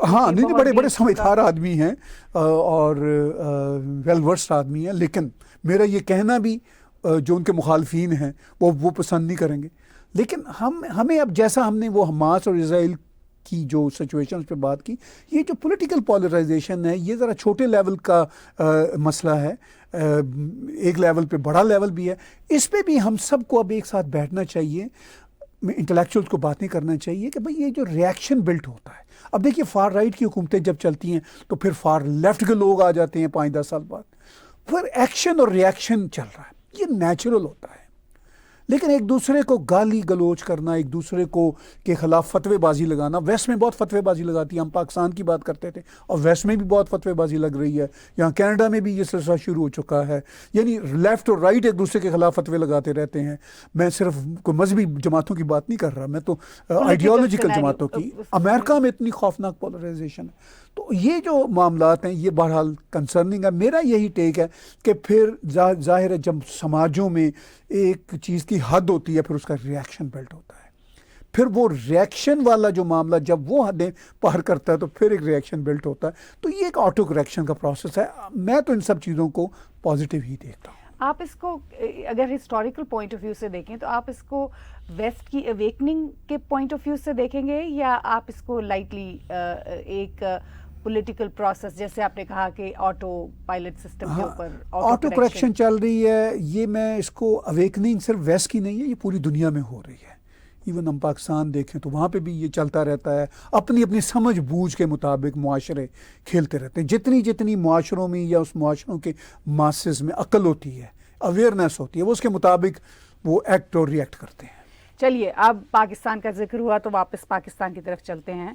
Speaker 2: ہاں نہیں بڑے بڑے سمجھدار آدمی ہیں اور ویل ورسڈ آدمی ہیں. لیکن میرا یہ کہنا بھی جو ان کے مخالفین ہیں وہ پسند نہیں کریں گے. لیکن ہمیں اب جیسا ہم نے وہ حماس اور اسرائیل کی جو سچویشنز پہ بات کی، یہ جو پولیٹیکل پولرائزیشن ہے یہ ذرا چھوٹے لیول کا مسئلہ ہے، ایک لیول پہ بڑا لیول بھی ہے. اس پہ بھی ہم سب کو اب ایک ساتھ بیٹھنا چاہیے، انٹلیکچوئلس کو باتیں کرنا چاہیے کہ بھئی یہ جو ریئیکشن بلٹ ہوتا ہے. اب دیکھیے فار رائٹ کی حکومتیں جب چلتی ہیں تو پھر فار لیفٹ کے لوگ آ جاتے ہیں 5-10 سال بعد، پھر ایکشن اور ریئیکشن چل رہا ہے. یہ نیچرل ہوتا ہے. لیکن ایک دوسرے کو گالی گلوچ کرنا، ایک دوسرے کو کے خلاف فتوے بازی لگانا، ویسٹ میں بہت فتوے بازی لگاتی ہے، ہم پاکستان کی بات کرتے تھے اور ویسٹ میں بھی بہت فتوے بازی لگ رہی ہے، یہاں کینیڈا میں بھی یہ سلسلہ شروع ہو چکا ہے، یعنی لیفٹ اور رائٹ ایک دوسرے کے خلاف فتوے لگاتے رہتے ہیں. میں صرف کوئی مذہبی جماعتوں کی بات نہیں کر رہا، میں تو آئیڈیالوجیکل جماعتوں کی. امریکہ میں اتنی خوفناک پولرائزیشن ہے. تو یہ جو معاملات ہیں یہ بہرحال کنسرننگ ہے. میرا یہی ٹیک ہے کہ پھر ظاہر ہے جب سماجوں میں ایک چیز کی حد ہوتی ہے پھر اس کا ریئیکشن بلٹ ہوتا ہے. پھر وہ ریئیکشن والا جو معاملہ جب وہ حدیں پار کرتا ہے تو پھر ایک ریئیکشن بلٹ ہوتا ہے. تو یہ ایک آٹو کریکشن کا پروسیس ہے. میں تو ان سب چیزوں کو پازیٹیو ہی دیکھتا ہوں.
Speaker 1: آپ اس کو اگر ہسٹوریکل پوائنٹ آف ویو سے دیکھیں تو آپ اس کو ویسٹ کی اویکننگ کے پوائنٹ آف ویو سے دیکھیں گے یا آپ اس کو لائٹلی ایک پولیٹیکل پروسیس جیسے آپ نے کہا کہ آٹو پائلٹ سسٹم کے اوپر
Speaker 2: آٹو کریکشن چل رہی ہے؟ یہ میں اس کو اویکننگ صرف ویسٹ کی نہیں ہے، یہ پوری دنیا میں ہو رہی ہے. ایون ہم پاکستان دیکھیں تو وہاں پہ بھی یہ چلتا رہتا ہے. اپنی اپنی سمجھ بوجھ کے مطابق معاشرے کھیلتے رہتے ہیں. جتنی معاشروں میں یا اس معاشروں کے ماسز میں عقل ہوتی ہے، اویئرنیس ہوتی ہے، وہ اس کے مطابق وہ ایکٹ اور ریئیکٹ کرتے ہیں.
Speaker 1: چلیے اب پاکستان کا ذکر ہوا تو واپس پاکستان کی طرف چلتے ہیں.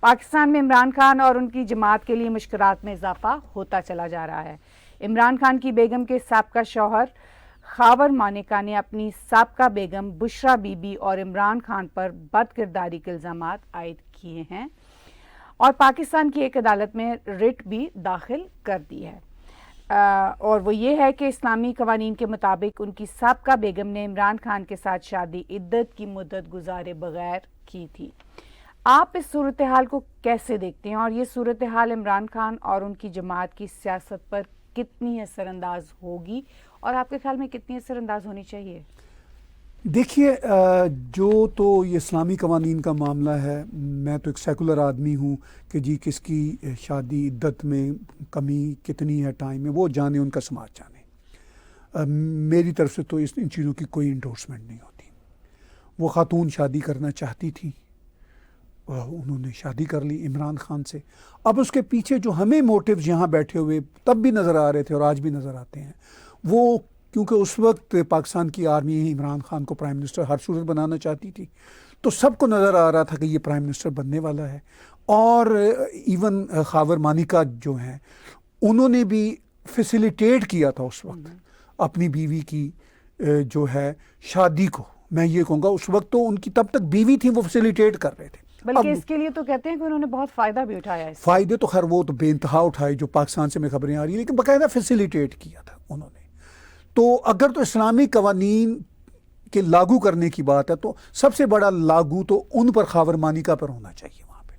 Speaker 1: پاکستان میں عمران خان اور ان کی جماعت کے لیے مشکلات میں اضافہ ہوتا چلا جا رہا ہے. عمران خان کی بیگم کے سابقہ شوہر خاور مانیکا نے اپنی سابقہ بیگم بشرا بی بی اور عمران خان پر بد کرداری کے الزامات عائد کیے ہیں اور پاکستان کی ایک عدالت میں رٹ بھی داخل کر دی ہے. اور وہ یہ ہے کہ اسلامی قوانین کے مطابق ان کی سابقہ بیگم نے عمران خان کے ساتھ شادی عدت کی مدت گزارے بغیر کی تھی. آپ اس صورتحال کو کیسے دیکھتے ہیں اور یہ صورتحال عمران خان اور ان کی جماعت کی سیاست پر کتنی اثر انداز ہوگی اور آپ کے خیال میں کتنی اثر انداز ہونی چاہیے؟
Speaker 2: دیکھیے جو تو یہ اسلامی قوانین کا معاملہ ہے، میں تو ایک سیکولر آدمی ہوں کہ جی کس کی شادی عدت میں کمی کتنی ہے ٹائم میں، وہ جانے، ان کا سماج جانے. میری طرف سے تو ان چیزوں کی کوئی انڈورسمنٹ نہیں ہوتی. وہ خاتون شادی کرنا چاہتی تھی، انہوں نے شادی کر لی عمران خان سے. اب اس کے پیچھے جو ہمیں موٹیوز یہاں بیٹھے ہوئے تب بھی نظر آ رہے تھے اور آج بھی نظر آتے ہیں، وہ کیونکہ اس وقت پاکستان کی آرمی عمران خان کو پرائم منسٹر ہر صورت بنانا چاہتی تھی، تو سب کو نظر آ رہا تھا کہ یہ پرائم منسٹر بننے والا ہے. اور ایون خاور مانیکا جو ہیں انہوں نے بھی فیسیلیٹیٹ کیا تھا اس وقت اپنی بیوی کی جو ہے شادی کو. میں یہ کہوں گا اس وقت تو ان کی تب تک بیوی تھی، وہ فیسیلیٹیٹ کر رہے تھے.
Speaker 1: بلکہ اس کے لیے تو کہتے ہیں کہ انہوں نے بہت فائدہ بھی اٹھایا ہے.
Speaker 2: فائدے تو خیر وہ تو بے انتہا اٹھائے جو پاکستان سے میں خبریں آ رہی ہیں، لیکن باقاعدہ فیسیلیٹیٹ کیا تھا انہوں نے. تو اگر تو اسلامی قوانین کے لاگو کرنے کی بات ہے تو سب سے بڑا لاگو تو ان پر خاور مانیکا پر ہونا چاہیے وہاں پہ.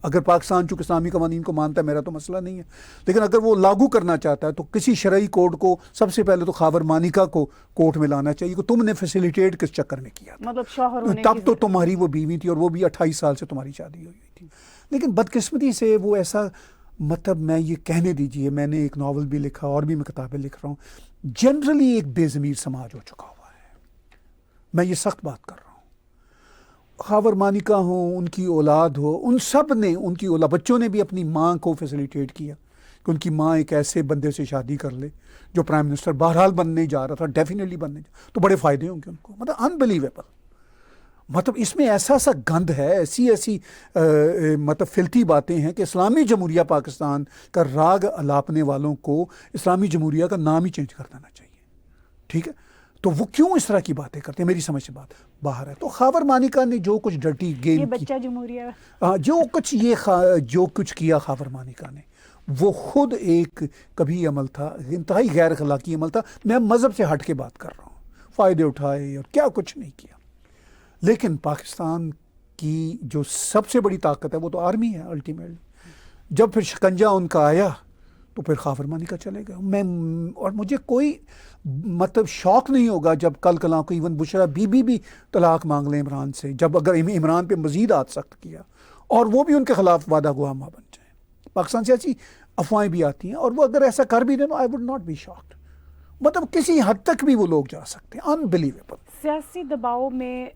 Speaker 2: اگر پاکستان چونکہ اسلامی قوانین کو مانتا ہے، میرا تو مسئلہ نہیں ہے، لیکن اگر وہ لاگو کرنا چاہتا ہے تو کسی شرعی کوڈ کو سب سے پہلے تو خاور مانیکا کو کورٹ میں لانا چاہیے کہ تم نے فیسیلیٹیٹ کس چکر میں کیا تھا.
Speaker 1: مطلب شوہر ہونے
Speaker 2: تب تو تمہاری وہ بیوی تھی اور وہ بھی 28 سال سے تمہاری شادی ہوئی تھی. لیکن بدقسمتی سے وہ ایسا، مطلب میں یہ کہنے دیجئے، میں نے ایک ناول بھی لکھا اور بھی میں کتابیں لکھ رہا ہوں، جنرلی ایک بے ضمیر سماج ہو چکا ہوا ہے. میں یہ سخت بات کر رہا ہوں. خاور مانیکا ہوں، ان کی اولاد ہو، ان سب نے، ان کی اولاد بچوں نے بھی اپنی ماں کو فیسیلیٹیٹ کیا کہ ان کی ماں ایک ایسے بندے سے شادی کر لے جو پرائم منسٹر بہرحال بننے جا رہا تھا، ڈیفینیٹلی بننے جا، تو بڑے فائدے ہوں گے ان کو. مطلب انبلیویبل. مطلب اس میں ایسا گند ہے، ایسی مطلب فلتی باتیں ہیں کہ اسلامی جمہوریہ پاکستان کا راگ الاپنے والوں کو اسلامی جمہوریہ کا نام ہی چینج کر دینا چاہیے. ٹھیک ہے، تو وہ کیوں اس طرح کی باتیں کرتے ہیں، میری سمجھ سے بات باہر ہے. تو خاور مانیکا نے جو کچھ ڈرٹی گیم،
Speaker 1: یہ بچہ جمہوریہ
Speaker 2: جو کچھ کیا خاور مانیکا نے، وہ خود ایک کبھی عمل تھا، انتہائی غیر اخلاقی عمل تھا. میں مذہب سے ہٹ کے بات کر رہا ہوں. فائدے اٹھائے اور کیا کچھ نہیں کیا. لیکن پاکستان کی جو سب سے بڑی طاقت ہے وہ تو آرمی ہے الٹیمیٹلی. جب پھر شکنجہ ان کا آیا تو پھر خاور مانیکا چلے گئے. اور مجھے کوئی مطلب شوق نہیں ہوگا جب کل کلاں کو ایون بشرا بی بی بھی طلاق مانگ لیں عمران سے، جب اگر عمران پہ مزید ہاتھ سخت کیا اور وہ بھی ان کے خلاف وعدہ گواہ بن جائیں. پاکستان سے ایسی افواہیں بھی آتی ہیں اور وہ اگر ایسا کر بھی دیں تو I would not be shocked. مطلب کسی حد تک بھی وہ لوگ جا سکتے ہیں. انبلیویبل.
Speaker 1: سیاسی دباؤ میں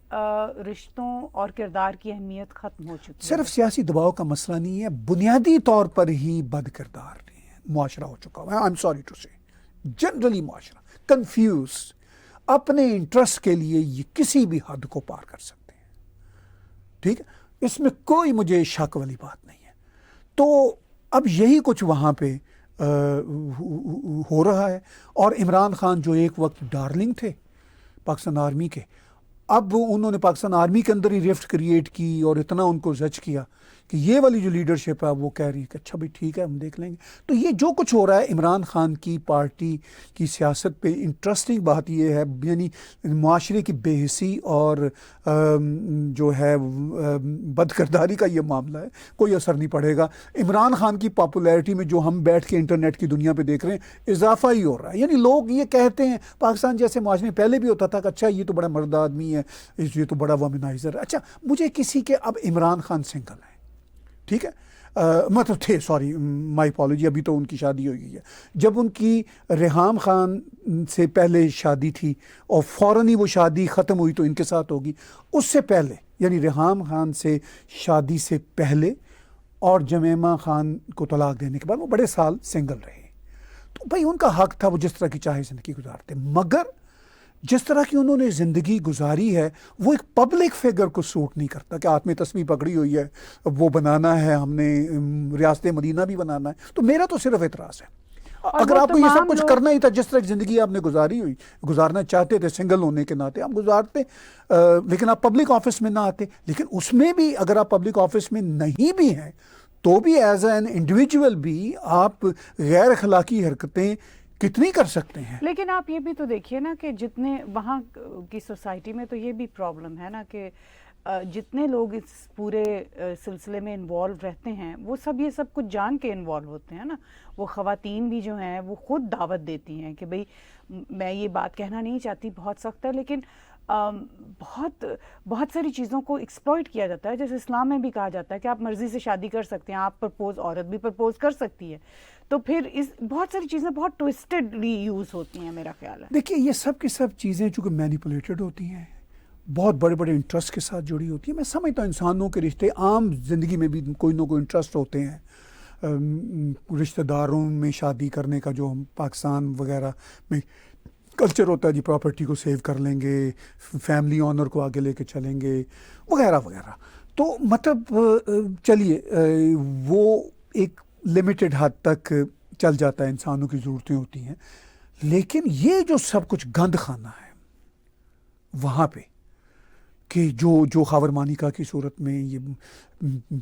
Speaker 1: رشتوں اور کردار کی اہمیت ختم ہو چکی ہے.
Speaker 2: صرف سیاسی دباؤ کا مسئلہ نہیں ہے، بنیادی طور پر ہی بد کردار معاشرہ ہو چکا ہوا ہے. آئی ایم سوری ٹو سے، جنرلی معاشرہ کنفیوز. اپنے انٹرسٹ کے لیے یہ کسی بھی حد کو پار کر سکتے ہیں. ٹھیک ہے, اس میں کوئی مجھے شک والی بات نہیں ہے. تو اب یہی کچھ وہاں پہ ہو رہا ہے. اور عمران خان جو ایک وقت ڈارلنگ تھے پاکستان آرمی کے, اب انہوں نے پاکستان آرمی کے اندر ہی رفٹ کریٹ کی اور اتنا ان کو زج کیا کہ یہ والی جو لیڈرشپ ہے وہ کہہ رہی ہے کہ اچھا بھی ٹھیک ہے ہم دیکھ لیں گے. تو یہ جو کچھ ہو رہا ہے عمران خان کی پارٹی کی سیاست پہ انٹرسٹنگ بات یہ ہے, یعنی معاشرے کی بے حسی اور جو ہے بد کرداری کا یہ معاملہ ہے, کوئی اثر نہیں پڑے گا. عمران خان کی پاپولیرٹی میں جو ہم بیٹھ کے انٹرنیٹ کی دنیا پہ دیکھ رہے ہیں اضافہ ہی ہو رہا ہے. یعنی لوگ یہ کہتے ہیں پاکستان جیسے معاشرے میں پہلے بھی ہوتا تھا کہ اچھا یہ تو بڑا مرد آدمی ہے, یہ تو بڑا وومنائزر ہے. اچھا مجھے کسی کے, اب عمران خان سنگل ہے, ٹھیک ہے, مطلب تھے, سوری مائی اپالوجی, ابھی تو ان کی شادی ہو گئی ہے. جب ان کی ریحام خان سے پہلے شادی تھی اور فوراً ہی وہ شادی ختم ہوئی تو ان کے ساتھ ہوگی, اس سے پہلے یعنی ریحام خان سے شادی سے پہلے اور جمیمہ خان کو طلاق دینے کے بعد وہ بڑے سال سنگل رہے. تو بھائی ان کا حق تھا وہ جس طرح کی چاہے زندگی گزارتے, مگر جس طرح کی انہوں نے زندگی گزاری ہے وہ ایک پبلک فگر کو سوٹ نہیں کرتا کہ ہاتھ میں تسبیح پکڑی ہوئی ہے, وہ بنانا ہے, ہم نے ریاست مدینہ بھی بنانا ہے. تو میرا تو صرف اعتراض ہے, اگر آپ کو یہ سب کچھ کرنا ہی تھا, جس طرح کی زندگی آپ نے گزارنا چاہتے تھے سنگل ہونے کے ناطے آپ گزارتے, لیکن آپ پبلک آفس میں نہ آتے. لیکن اس میں بھی اگر آپ پبلک آفس میں نہیں بھی ہیں تو بھی ایز این انڈیویجول بھی آپ غیر اخلاقی حرکتیں کتنی کر سکتے ہیں.
Speaker 1: لیکن آپ یہ بھی تو دیکھیے نا کہ جتنے وہاں کی سوسائٹی میں تو یہ بھی پرابلم ہے نا کہ جتنے لوگ اس پورے سلسلے میں انوالو رہتے ہیں وہ سب یہ سب کچھ جان کے انوالو ہوتے ہیں نا. وہ خواتین بھی جو ہیں وہ خود دعوت دیتی ہیں کہ بھئی میں یہ بات کہنا نہیں چاہتی, بہت سخت ہے, لیکن بہت ساری چیزوں کو ایکسپلائٹ کیا جاتا ہے. جیسے اسلام میں بھی کہا جاتا ہے کہ آپ مرضی سے شادی کر سکتے ہیں, آپ پرپوز, عورت بھی پرپوز کر سکتی ہے. تو پھر بہت ساری چیزیں بہت ٹوسٹڈلی یوز ہوتی ہیں میرا خیال ہے.
Speaker 2: دیکھیے یہ سب کی سب چیزیں چونکہ مینیپولیٹڈ ہوتی ہیں, بہت بڑے بڑے انٹرسٹ کے ساتھ جڑی ہوتی ہیں. میں سمجھتا ہوں انسانوں کے رشتے عام زندگی میں بھی کوئی نہ کوئی انٹرسٹ ہوتے ہیں. رشتہ داروں میں شادی کرنے کا جو پاکستان وغیرہ میں کلچر ہوتا ہے, جی پراپرٹی کو سیو کر لیں گے, فیملی آنر کو آگے لے کے چلیں گے وغیرہ وغیرہ. تو مطلب چلیے وہ ایک لمیٹڈ حد تک چل جاتا ہے, انسانوں کی ضرورتیں ہوتی ہیں. لیکن یہ جو سب کچھ گند خانہ ہے وہاں پہ کہ جو خاور مانیکا کی صورت میں, یہ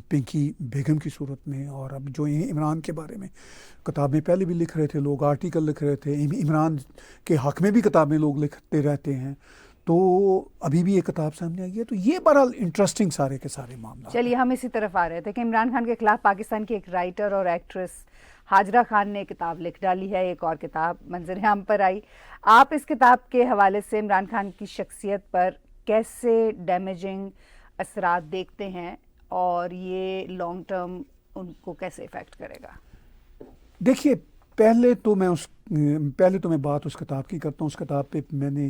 Speaker 2: پنکی بیگم کی صورت میں, اور اب جو عمران کے بارے میں کتابیں پہلے بھی لکھ رہے تھے لوگ, آرٹیکل لکھ رہے تھے, عمران کے حق میں بھی کتابیں لوگ لکھتے رہتے ہیں, تو ابھی بھی یہ کتاب سامنے آئی ہے. تو یہ بہرحال انٹرسٹنگ سارے کے سارے معاملہ.
Speaker 1: چلیے ہم اسی طرف آ رہے تھے کہ عمران خان کے خلاف پاکستان کی ایک رائٹر اور ایکٹریس ہاجرہ خان نے کتاب لکھ ڈالی ہے. ایک اور کتاب منظر عام پر آئی. آپ اس کتاب کے حوالے سے عمران خان کی شخصیت پر کیسے ڈیمیجنگ اثرات دیکھتے ہیں اور یہ لانگ ٹرم ان کو کیسے افیکٹ کرے گا؟
Speaker 2: دیکھیے پہلے تو میں بات اس کتاب کی کرتا ہوں. اس کتاب پہ میں نے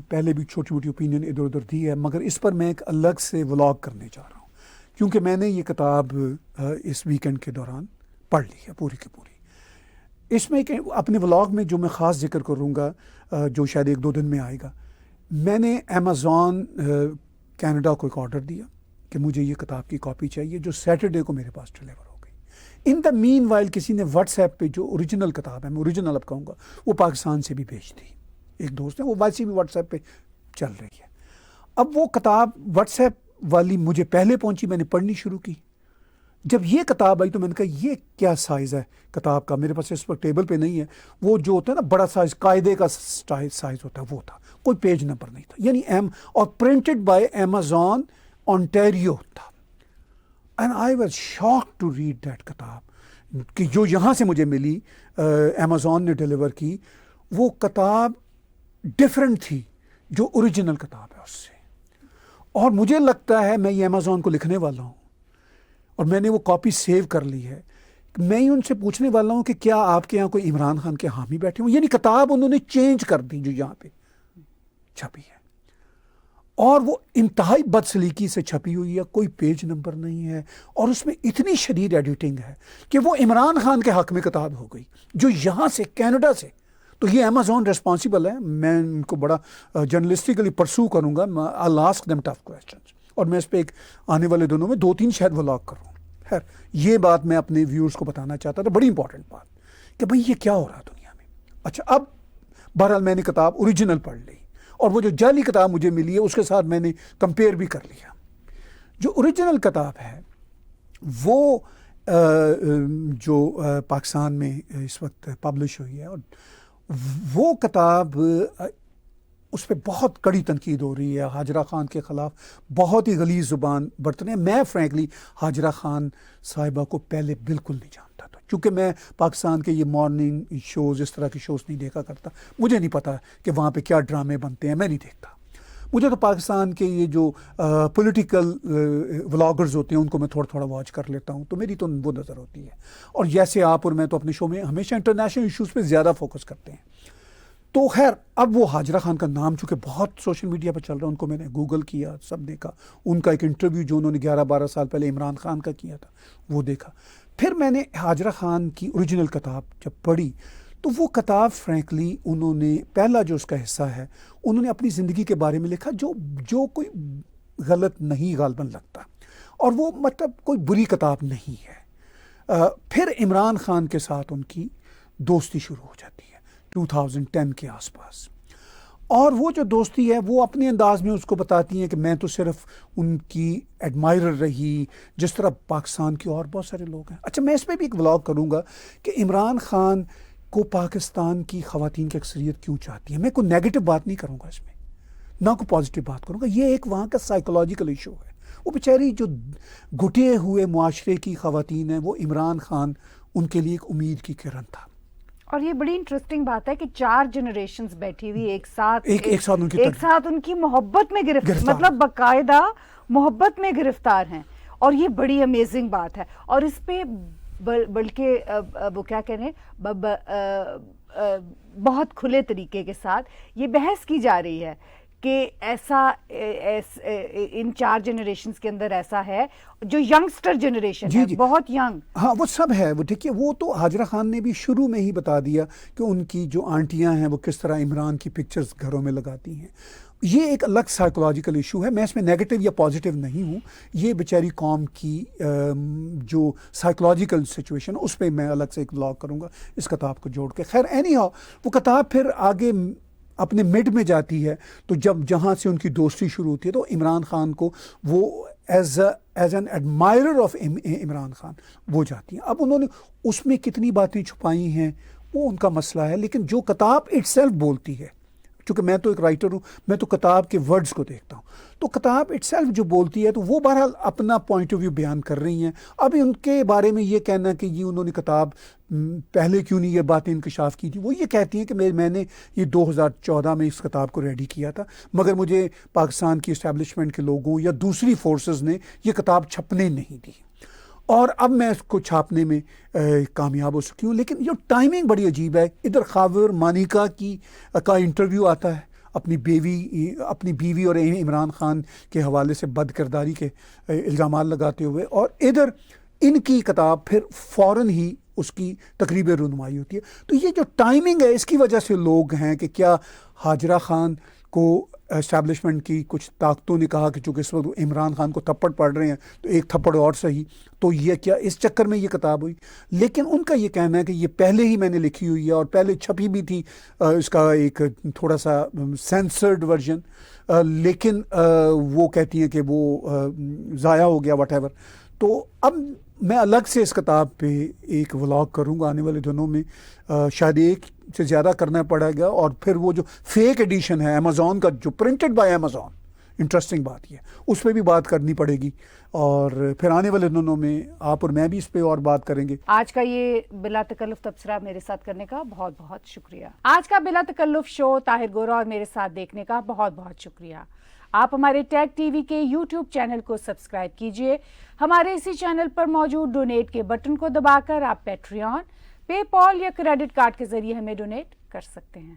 Speaker 2: پہلے بھی چھوٹی موٹی اوپینین ادھر ادھر دی ہے, مگر اس پر میں ایک الگ سے ولاگ کرنے جا رہا ہوں کیونکہ میں نے یہ کتاب اس ویکنڈ کے دوران پڑھ لی ہے پوری کی پوری. اس میں اپنے ولاگ میں جو میں خاص ذکر کروں گا جو شاید 1-2 دن میں آئے گا, میں نے امیزون کینیڈا کو ایک آرڈر دیا کہ مجھے یہ کتاب کی کاپی چاہیے, جو سیٹرڈے کو میرے پاس ڈلیور ہو گئی. ان دا مین وائل کسی نے واٹس ایپ پہ جو اوریجنل کتاب ہے, میں اوریجنل اب کہوں گا, وہ پاکستان سے بھی بھیج دی. ایک دوست ہے وہ ویسے بھی واٹس ایپ پہ چل رہی ہے. اب وہ کتاب واٹس ایپ والی مجھے پہلے پہنچی, میں نے پڑھنی شروع کی. جب یہ کتاب آئی تو میں نے کہا یہ کیا سائز ہے کتاب کا, میرے پاس اس پر ٹیبل پہ نہیں ہے. وہ جو ہوتا ہے نا بڑا سائز, قاعدے کا سائز ہوتا ہے, وہ تھا, کوئی پیج نمبر نہیں تھا, یعنی اور پرنٹڈ بائی امیزون اونٹیریو تھا. And I was shocked to read that کتاب کہ جو یہاں سے مجھے ملی, امیزون نے ڈیلیور کی, وہ کتاب ڈفرینٹ تھی جو اوریجنل کتاب ہے اس سے. اور مجھے لگتا ہے میں یہ امیزون کو لکھنے والا ہوں اور میں نے وہ کاپی سیو کر لی ہے. میں ہی ان سے پوچھنے والا ہوں کہ کیا آپ کے یہاں کوئی عمران خان کے حامی بیٹھے ہوں. یعنی کتاب انہوں نے چینج کر دی جو یہاں پہ چھپی ہے, اور وہ انتہائی بدسلیقی سے چھپی ہوئی ہے, کوئی پیج نمبر نہیں ہے, اور اس میں اتنی شدید ایڈیٹنگ ہے کہ وہ عمران خان کے حق میں کتاب ہو گئی جو یہاں سے کینیڈا سے تو یہ امیزون ریسپانسبل ہے. میں ان کو بڑا جرنلسٹکلی پرسو کروں گا. I will ask them tough questions, اور میں اس پہ ایک آنے والے دنوں میں 2-3 شاید ولاگ کروں. خیر یہ بات میں اپنے ویورز کو بتانا چاہتا تھا, بڑی امپورٹنٹ بات کہ بھئی یہ کیا ہو رہا دنیا میں. اچھا اب بہرحال میں نے کتاب اوریجنل پڑھ لی, اور وہ جو جعلی کتاب مجھے ملی ہے اس کے ساتھ میں نے کمپیئر بھی کر لیا. جو اوریجنل کتاب ہے وہ جو پاکستان میں اس وقت پبلش ہوئی ہے, اور وہ کتاب اس پہ بہت کڑی تنقید ہو رہی ہے. حاجرہ خان کے خلاف بہت ہی غلیظ زبان برتنے. میں فرینکلی حاجرہ خان صاحبہ کو پہلے بالکل نہیں جانتا تھا, چونکہ میں پاکستان کے یہ مارننگ شوز اس طرح کے شوز نہیں دیکھا کرتا. مجھے نہیں پتا کہ وہاں پہ کیا ڈرامے بنتے ہیں, میں نہیں دیکھتا. مجھے تو پاکستان کے یہ جو پولیٹیکل ولاگرز ہوتے ہیں ان کو میں تھوڑا تھوڑا واچ کر لیتا ہوں, تو میری تو وہ نظر ہوتی ہے. اور جیسے آپ اور میں تو اپنے شو میں ہمیشہ انٹرنیشنل ایشوز پہ زیادہ فوکس کرتے ہیں. تو خیر اب وہ حاجرہ خان کا نام چونکہ بہت سوشل میڈیا پہ چل رہا ہے, ان کو میں نے گوگل کیا, سب دیکھا. ان کا ایک انٹرویو جو انہوں نے 11-12 سال پہلے عمران خان کا کیا تھا وہ دیکھا. پھر میں نے حاجرہ خان کی اوریجنل کتاب جب پڑھی تو وہ کتاب فرینکلی انہوں نے پہلا جو اس کا حصہ ہے انہوں نے اپنی زندگی کے بارے میں لکھا جو کوئی غلط نہیں غالباً لگتا, اور وہ مطلب کوئی بری کتاب نہیں ہے. پھر عمران خان کے ساتھ ان کی دوستی شروع ہو جاتی ہے 2010 کے آس پاس, اور وہ جو دوستی ہے وہ اپنے انداز میں اس کو بتاتی ہیں کہ میں تو صرف ان کی ایڈمائرر رہی جس طرح پاکستان کے اور بہت سارے لوگ ہیں. اچھا میں اس پہ بھی ایک ولاگ کروں گا کہ عمران خان کو پاکستان کی خواتین کی اکثریت کیوں چاہتی ہے. میں کوئی نیگیٹو بات نہیں کروں گا اس میں, نہ کوئی پازیٹیو بات کروں گا. یہ ایک وہاں کا سائیکولوجیکل ایشو ہے. وہ بیچاری جو گھٹے ہوئے معاشرے کی خواتین ہیں وہ عمران خان ان کے لیے ایک امید کی کرن تھا.
Speaker 1: اور یہ بڑی انٹرسٹنگ بات ہے کہ 4 جنریشنز بیٹھی ہوئی ایک ساتھ ان کی محبت میں گرفتار, مطلب باقاعدہ محبت میں گرفتار ہیں, اور یہ بڑی امیزنگ بات ہے. اور اس پہ بلکہ وہ کیا کہنے بہت کھلے طریقے کے ساتھ یہ بحث کی جا رہی ہے کہ ایسا ان 4 جنریشنز کے اندر ایسا ہے جو ینگسٹر جنریشن ہے, بہت ینگ.
Speaker 2: ہاں وہ سب ہے. وہ دیکھیے وہ تو حاجرہ خان نے بھی شروع میں ہی بتا دیا کہ ان کی جو آنٹیاں ہیں وہ کس طرح عمران کی پکچرز گھروں میں لگاتی ہیں. یہ ایک الگ سائیکولوجیکل ایشو ہے. میں اس میں نیگیٹو یا پازیٹیو نہیں ہوں. یہ بیچاری قوم کی جو سائیکولوجیکل سچویشن اس پہ میں الگ سے ایک ولاگ کروں گا اس کتاب کو جوڑ کے. خیر اینی ہاؤ وہ کتاب پھر آگے اپنے مڈ میں جاتی ہے, تو جہاں سے ان کی دوستی شروع ہوتی ہے تو عمران خان کو وہ as an admirer of Imran Khan وہ جاتی ہیں. اب انہوں نے اس میں کتنی باتیں چھپائی ہیں وہ ان کا مسئلہ ہے, لیکن جو کتاب اٹ سیلف بولتی ہے, چونکہ میں تو ایک رائٹر ہوں, میں تو کتاب کے ورڈز کو دیکھتا ہوں, تو کتاب اٹ سیلف جو بولتی ہے تو وہ بہرحال اپنا پوائنٹ آف ویو بیان کر رہی ہیں. اب ان کے بارے میں یہ کہنا کہ یہ انہوں نے کتاب پہلے کیوں نہیں یہ باتیں انکشاف کی تھی, وہ یہ کہتی ہیں کہ میں نے یہ 2014 میں اس کتاب کو ریڈی کیا تھا, مگر مجھے پاکستان کی اسٹیبلشمنٹ کے لوگوں یا دوسری فورسز نے یہ کتاب چھپنے نہیں دی, اور اب میں اس کو چھاپنے میں کامیاب ہو سکی ہوں. لیکن یہ ٹائمنگ بڑی عجیب ہے. ادھر خاور مانیکا کا انٹرویو آتا ہے اپنی بیوی اور عمران خان کے حوالے سے بد کرداری کے الزامات لگاتے ہوئے, اور ادھر ان کی کتاب پھر فوراً ہی اس کی تقریب رونمائی ہوتی ہے. تو یہ جو ٹائمنگ ہے اس کی وجہ سے لوگ ہیں کہ کیا حاجرہ خان کو اسٹیبلشمنٹ کی کچھ طاقتوں نے کہا کہ چونکہ اس وقت عمران خان کو تھپڑ پڑ رہے ہیں تو ایک تھپڑ اور صحیح, تو یہ کیا اس چکر میں یہ کتاب ہوئی. لیکن ان کا یہ کہنا ہے کہ یہ پہلے ہی میں نے لکھی ہوئی ہے اور پہلے چھپی بھی تھی اس کا ایک تھوڑا سا سینسرڈ ورژن, لیکن وہ کہتی ہیں کہ وہ ضائع ہو گیا وٹ ایور. تو اب میں الگ سے اس کتاب پہ ایک ولاگ کروں گا آنے والے دنوں میں, شاید ایک سے زیادہ کرنا پڑے گا. اور پھر وہ جو فیک ایڈیشن ہے امیزون کا جو پرنٹڈ بائی امیزون, انٹرسٹنگ بات یہ اس پہ بھی بات کرنی پڑے گی, اور پھر آنے والے دنوں میں آپ اور میں بھی اس پہ اور بات کریں گے.
Speaker 1: آج کا یہ بلا تکلف تبصرہ میرے ساتھ کرنے کا بہت بہت شکریہ. آج کا بلا تکلف شو طاہر گورا اور میرے ساتھ دیکھنے کا بہت بہت شکریہ. آپ ہمارے ٹیگ ٹی وی کے یوٹیوب چینل کو سبسکرائب کیجئے. ہمارے اسی چینل پر موجود ڈونیٹ کے بٹن کو دبا کر آپ پیٹریون, پے پال یا کریڈٹ کارڈ کے ذریعے ہمیں ڈونیٹ کر سکتے ہیں.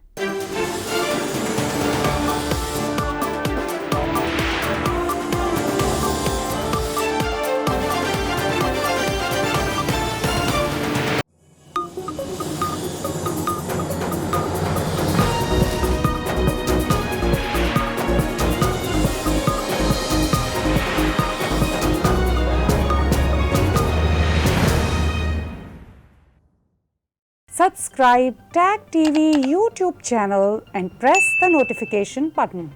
Speaker 1: Subscribe TAG TV YouTube channel and press the notification button.